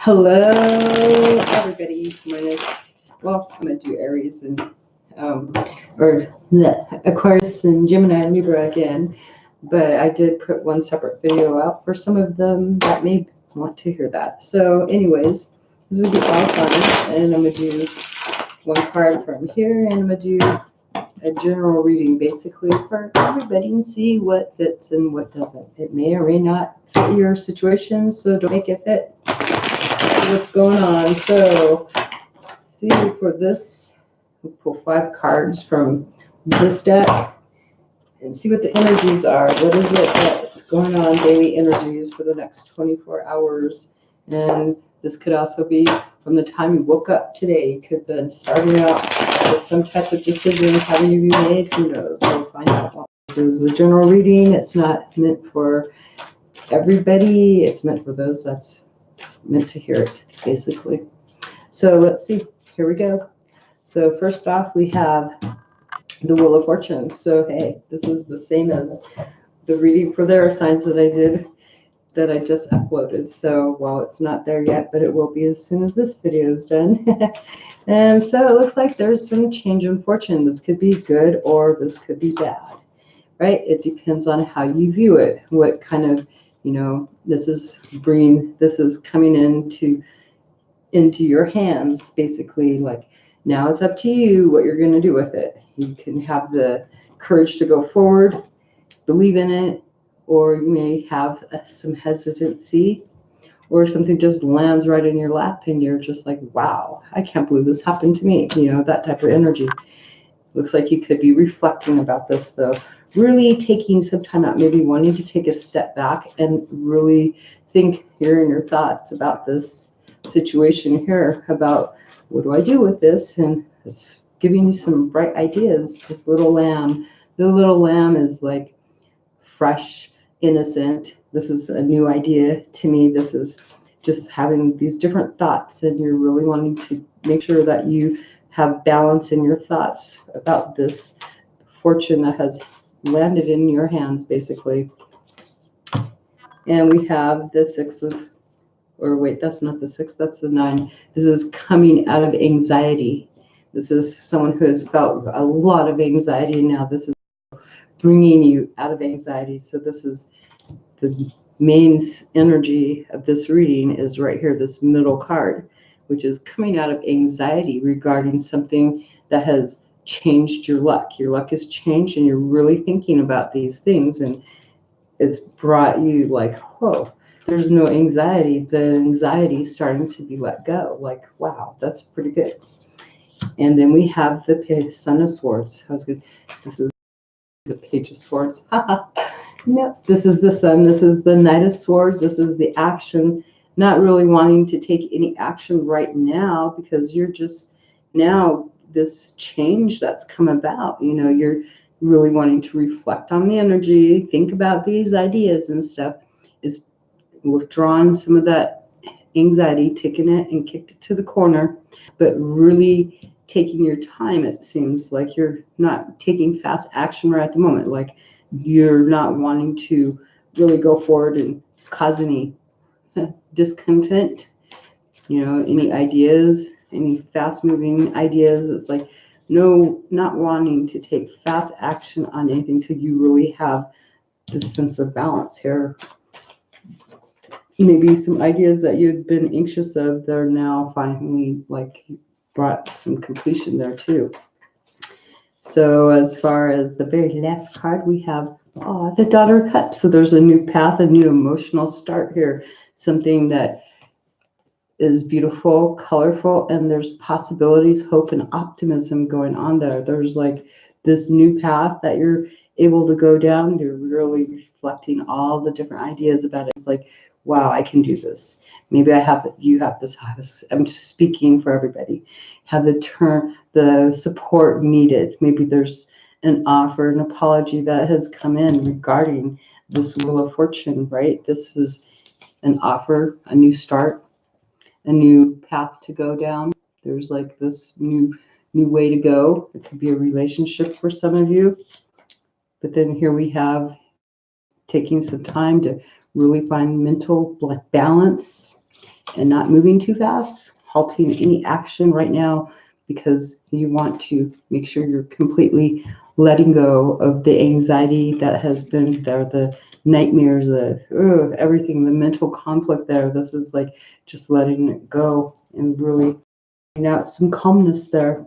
Hello, everybody. Well, I'm gonna do Aries and um, Aquarius and Gemini and Libra again, but I did put one separate video out for some of them that may want to hear that. So, anyways, this is gonna be all fun, and I'm gonna do one card from here, and I'm gonna do a general reading basically for everybody and see what fits and what doesn't. It may or may not fit your situation, so don't make it fit what's going on. So, see for this, we'll pull 5 cards from this deck and see what the energies are. What is it that's going on, daily energies for the next 24 hours? And this could also be from the time you woke up today. You could have been starting out with some type of decision having to be made. Who knows? We'll find out. This is a general reading. It's not meant for everybody. It's meant for those that's meant to hear it, basically. So let's see. Here we go. So first off, we have the Wheel of Fortune. So hey, this is the same as the reading for their signs that I did, that I just uploaded. So while it's not there yet, but it will be as soon as this video is done. And so it looks like there's some change in fortune. This could be good or this could be bad, right? It depends on how you view it. What kind of, this is coming into your hands, basically. Like, now it's up to you what you're going to do with it. You can have the courage to go forward, believe in it, or you may have some hesitancy, or something just lands right in your lap and you're just like, wow, I can't believe this happened to me. That type of energy. Looks like you could be reflecting about this, though. Really taking some time out, maybe wanting to take a step back and really think here in your thoughts about this situation here, about what do I do with this? And it's giving you some bright ideas. This little lamb, the little lamb is like fresh, innocent. This is a new idea to me. This is just having these different thoughts, and you're really wanting to make sure that you have balance in your thoughts about this fortune that has landed in your hands, basically. And we have the 6 of, or wait, that's not the 6, that's the 9. This is coming out of anxiety. This is someone who has felt a lot of anxiety. Now this is bringing you out of anxiety. So this is the main energy of this reading is right here, this middle card, which is coming out of anxiety regarding something that has changed your luck. Your luck has changed and you're really thinking about these things, and it's brought you like, whoa, there's no anxiety. The anxiety is starting to be let go. Like, wow, that's pretty good. And then we have the Son of Swords. This is the Page of Swords. No, this is the Sun. This is the Knight of Swords. This is the action, not really wanting to take any action right now because you're just now this change that's come about. You're really wanting to reflect on the energy, think about these ideas and stuff, is withdrawing some of that anxiety, taking it and kicked it to the corner, but really taking your time. It seems like you're not taking fast action right at the moment. Like, you're not wanting to really go forward and cause any discontent, any ideas, any fast moving ideas. It's like, no, not wanting to take fast action on anything till you really have this sense of balance here. Maybe some ideas that you'd been anxious of, they're now finally brought some completion there too. So as far as the very last card, we have the Daughter of Cups. So there's a new path, a new emotional start here, something that is beautiful, colorful, and there's possibilities, hope, and optimism going on there. There's like this new path that you're able to go down. You're really reflecting all the different ideas about it. It's like, wow, I can do this. Maybe you have this. I'm just speaking for everybody. Have the support needed. Maybe there's an offer, an apology that has come in regarding this Wheel of Fortune, right? This is an offer, a new start, a new path to go down. There's like this new way to go. It could be a relationship for some of you. But then here we have taking some time to really find mental balance and not moving too fast, halting any action right now because you want to make sure you're completely letting go of the anxiety that has been there, the nightmares, everything, the mental conflict there. This is like just letting it go and really bring out some calmness there.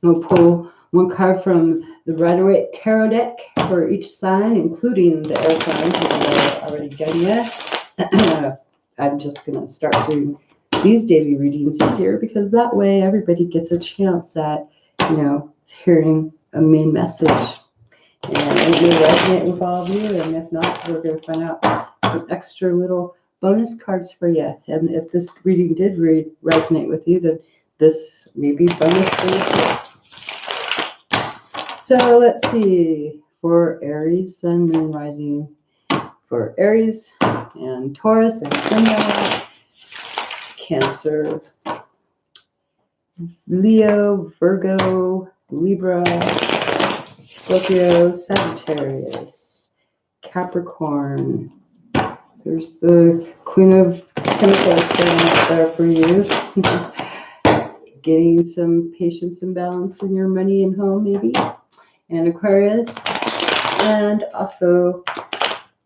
We'll pull one card from the Rider-Waite Tarot deck for each sign, including the air signs, which I've already done yet. I'm just going to start doing these daily readings easier because that way everybody gets a chance at, hearing a main message. And it may resonate with all of you, and if not, we're going to find out some extra little bonus cards for you. And if this reading did resonate with you, then this may be bonus for you too. So let's see, for Aries, Sun, Moon, Rising, for Aries and Taurus and Gemini, Cancer, Leo, Virgo, Libra, Scorpio, Sagittarius, Capricorn. There's the Queen of Pentacles standing up there for you. Getting some patience and balance in your money and home, maybe. And Aquarius, and also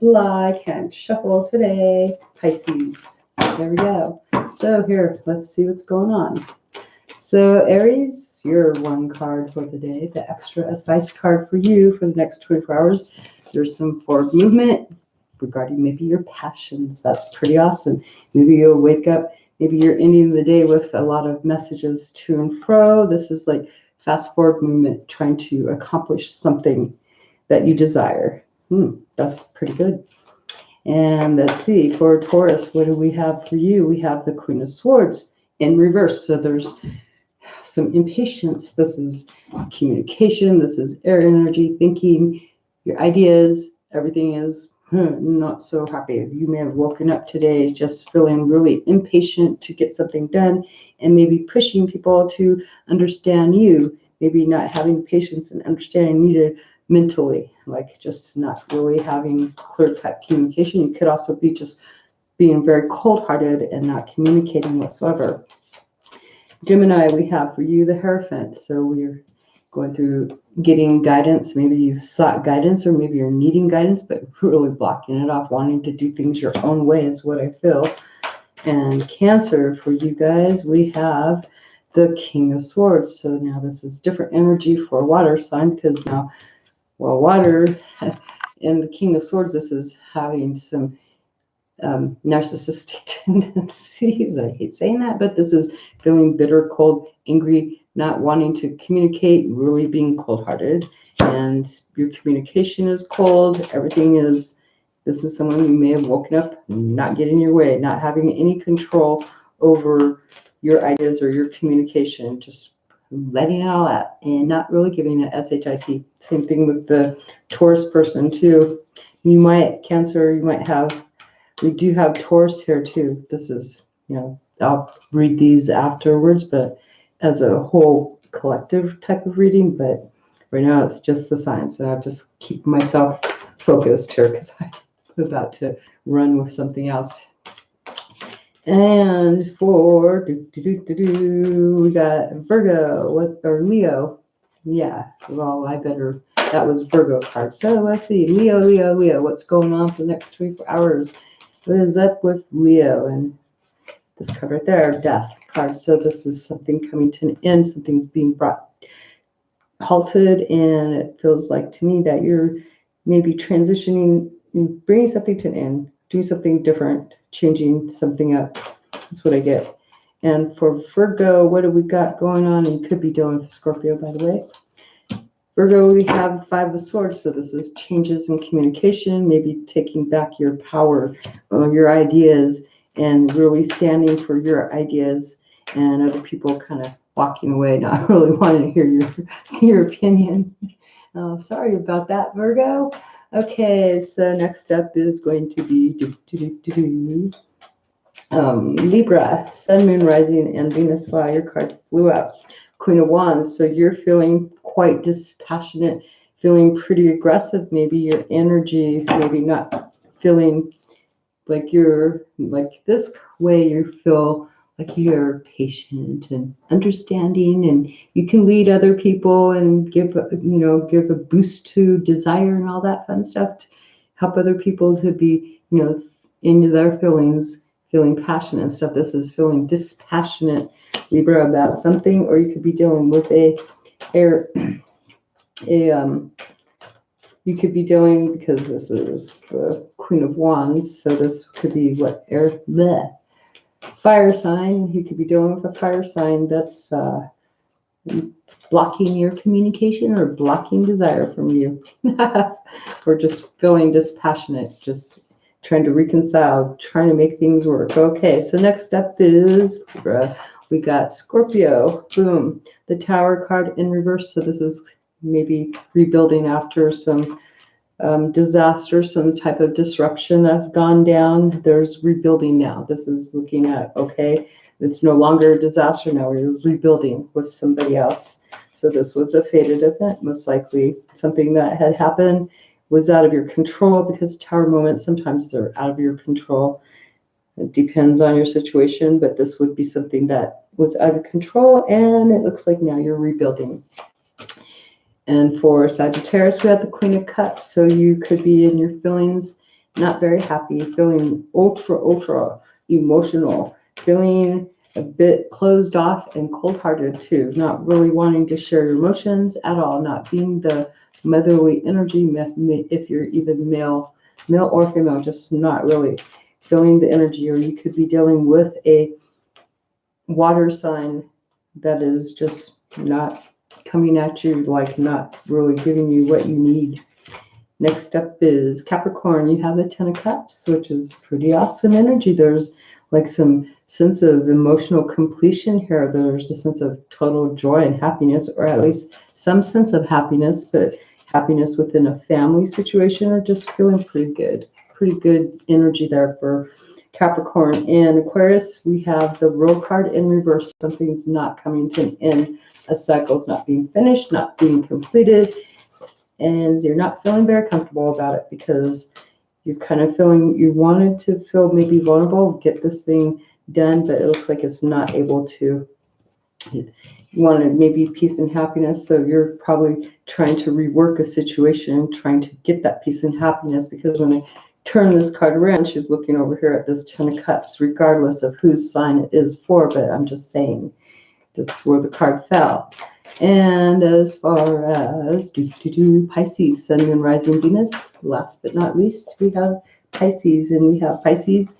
I can't shuffle today, Pisces. There we go. So here, let's see what's going on. So Aries, your one card for the day, the extra advice card for you for the next 24 hours. There's some forward movement regarding maybe your passions. That's pretty awesome. Maybe you'll wake up, maybe you're ending the day with a lot of messages to and fro. This is like fast forward movement, trying to accomplish something that you desire. That's pretty good. And let's see, for Taurus, what do we have for you? We have the Queen of Swords in reverse. So there's some impatience. This is communication. This is air energy, thinking, your ideas. Everything is not so happy. You may have woken up today just feeling really impatient to get something done and maybe pushing people to understand you, maybe not having patience and understanding needed mentally, like just not really having clear-cut communication. You could also be just being very cold-hearted and not communicating whatsoever. Gemini, we have for you the Hierophant. So we're going through getting guidance. Maybe you've sought guidance or maybe you're needing guidance, but really blocking it off, wanting to do things your own way is what I feel. And Cancer, for you guys, we have the King of Swords. So now this is different energy for a water sign because now, well, water and the King of Swords, this is having some narcissistic tendencies. I hate saying that, but this is feeling bitter, cold, angry, not wanting to communicate, really being cold-hearted, and your communication is cold. Everything is, this is someone who may have woken up not getting your way, not having any control over your ideas or your communication, just letting it all out and not really giving it SHIT. Same thing with the Taurus person too. You might, Cancer, you might have, we do have Taurus here too. This is, I'll read these afterwards, but as a whole collective type of reading, but right now it's just the signs. So I'll just keep myself focused here because I'm about to run with something else. And for we got Virgo, or Leo. Yeah, well, that was Virgo card. So let's see, Leo, what's going on for the next 24 hours? What is up with Leo? And this card right there, Death card. So this is something coming to an end, something's being halted, and it feels like to me that you're maybe transitioning, bringing something to an end, doing something different, changing something up. That's what I get. And for Virgo, what do we got going on? And you could be dealing with Scorpio, by the way. Virgo, we have Five of Swords, so this is changes in communication, maybe taking back your power, your ideas, and really standing for your ideas, and other people kind of walking away, not really wanting to hear your opinion. Sorry about that, Virgo. Okay, so next up is going to be Libra, Sun, Moon, Rising, and Venus. Wow, your card flew out. Queen of Wands. So you're feeling quite dispassionate, feeling pretty aggressive. Maybe your energy, maybe not feeling like you're like this way you feel like you're patient and understanding, and you can lead other people and give give a boost to desire and all that fun stuff to help other people to be into their feelings, feeling passionate and stuff. This is feeling dispassionate Libra about something, or you could be dealing with a you could be dealing, because this is the Queen of Wands, so this could be what fire sign. You could be dealing with a fire sign that's blocking your communication or blocking desire from you, or just feeling dispassionate, just trying to reconcile, trying to make things work. Okay, so next up is we got Scorpio. Boom, the Tower card in reverse. So this is maybe rebuilding after some disaster, some type of disruption that's gone down. There's rebuilding now. This is looking at, okay, it's no longer a disaster now. We're rebuilding with somebody else. So this was a fated event, most likely something that had happened was out of your control, because Tower moments, sometimes they're out of your control. It depends on your situation, but this would be something that was out of control, and it looks like now you're rebuilding. And for Sagittarius, we have the Queen of Cups. So you could be in your feelings, not very happy, feeling ultra emotional, feeling a bit closed off and cold-hearted too, not really wanting to share your emotions at all, not being the motherly energy, if you're even male or female, just not really feeling the energy. Or you could be dealing with a water sign that is just not coming at you, like not really giving you what you need. Next up is Capricorn. You have the Ten of Cups, which is pretty awesome energy. There's like some sense of emotional completion here. There's a sense of total joy and happiness, or at least some sense of happiness, but happiness within a family situation, or just feeling pretty good energy there for Capricorn. And Aquarius, we have the World card in reverse. Something's not coming to an end. A cycle's not being finished, not being completed, and you're not feeling very comfortable about it, because you're kind of feeling you wanted to feel maybe vulnerable, get this thing done, but it looks like it's not able to. You wanted maybe peace and happiness, so you're probably trying to rework a situation, trying to get that peace and happiness, because when I turn this card around, she's looking over here at this Ten of Cups, regardless of whose sign it is for, but I'm just saying that's where the card fell. And as far as Pisces, Sun and Rising Venus, last but not least, we have Pisces, and we have Pisces,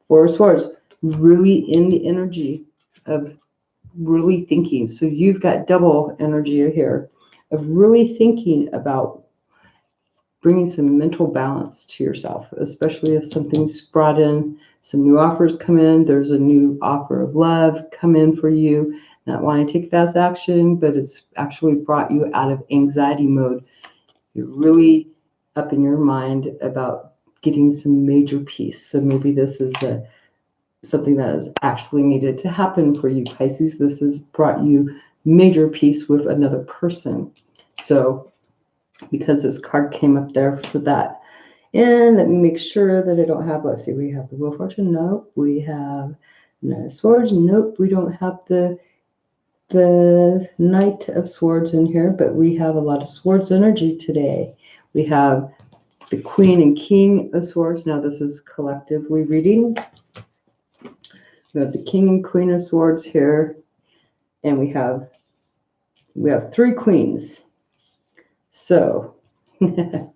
Four of Swords, really in the energy of really thinking. So you've got double energy here of really thinking about bringing some mental balance to yourself, especially if something's brought in, some new offers come in, there's a new offer of love come in for you, not wanting to take fast action, but it's actually brought you out of anxiety mode. You're really up in your mind about getting some major peace. So maybe this is something that is actually needed to happen for you, Pisces. This has brought you major peace with another person. So because this card came up there for that. And let me make sure that I don't have, let's see, we have the Wheel of Fortune. Nope. We have Knight of Swords. Nope. We don't have the Knight of Swords in here, but we have a lot of Swords energy today. We have the Queen and King of Swords. Now this is collectively reading. We have the King and Queen of Swords here, and we have three queens. So there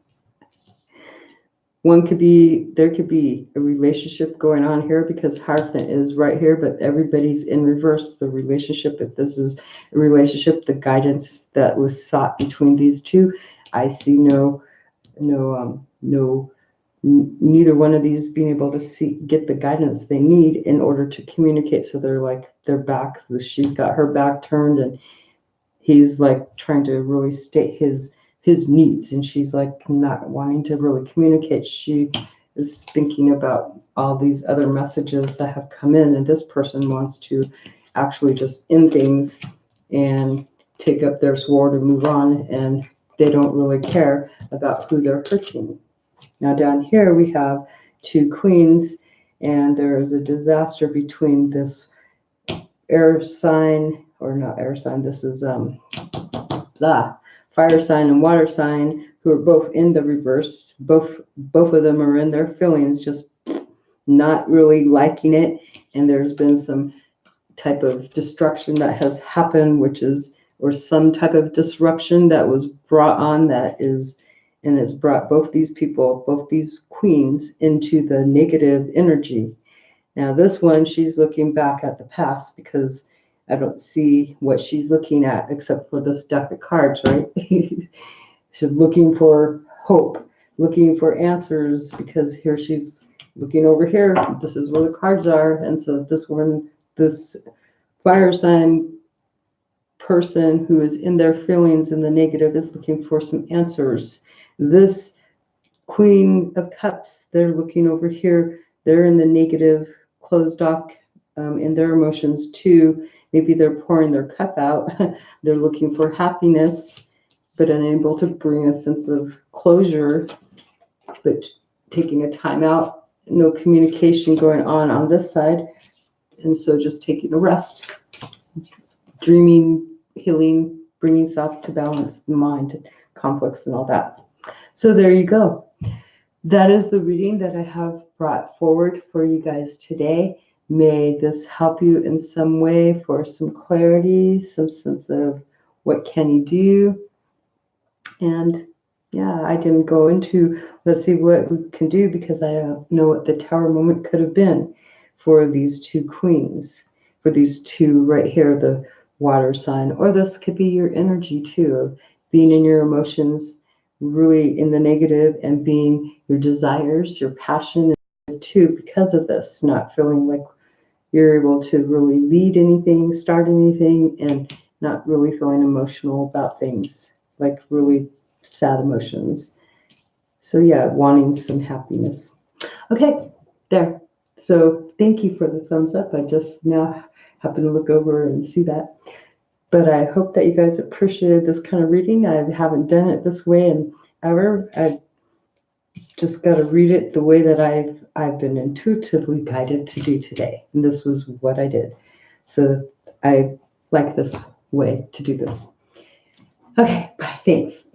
could be a relationship going on here, because Hierophant is right here, but everybody's in reverse. The relationship, if this is a relationship, the guidance that was sought between these two, I see neither one of these being able to get the guidance they need in order to communicate. So they're back. She's got her back turned, and he's like trying to really state his needs, and she's like not wanting to really communicate. She is thinking about all these other messages that have come in, and this person wants to actually just end things and take up their sword and move on, and they don't really care about who they're hurting. Now down here we have two queens, and there is a disaster between this air sign, or not air sign, this is the fire sign and water sign, who are both in the reverse. Both of them are in their feelings, just not really liking it. And there's been some type of destruction that has happened, or some type of disruption that was brought on, and it's brought both these people, both these queens, into the negative energy. Now this one, she's looking back at the past, because I don't see what she's looking at except for this deck of cards, right? She's looking for hope, looking for answers, because here she's looking over here. This is where the cards are. And so this fire sign person who is in their feelings in the negative is looking for some answers. This Queen of Cups, they're looking over here. They're in the negative, closed off in their emotions too. Maybe they're pouring their cup out. They're looking for happiness, but unable to bring a sense of closure, but taking a time out. No communication going on this side. And so just taking a rest, dreaming, healing, bringing self to balance, the mind, conflicts, and all that. So there you go. That is the reading that I have brought forward for you guys today. May this help you in some way for some clarity, some sense of what can you do. And yeah, I didn't go into, let's see what we can do, because I don't know what the Tower moment could have been for these two queens, for these two right here, the water sign. Or this could be your energy too, of being in your emotions, really in the negative, and being your desires, your passion too, because of this, not feeling like you're able to really lead anything, start anything, and not really feeling emotional about things, like really sad emotions. So yeah, wanting some happiness. Okay, there. So thank you for the thumbs up. I just now happen to look over and see that. But I hope that you guys appreciated this kind of reading. I haven't done it this way in ever. I just got to read it the way that I've been intuitively guided to do today. And this was what I did. So I like this way to do this. Okay, bye. Thanks.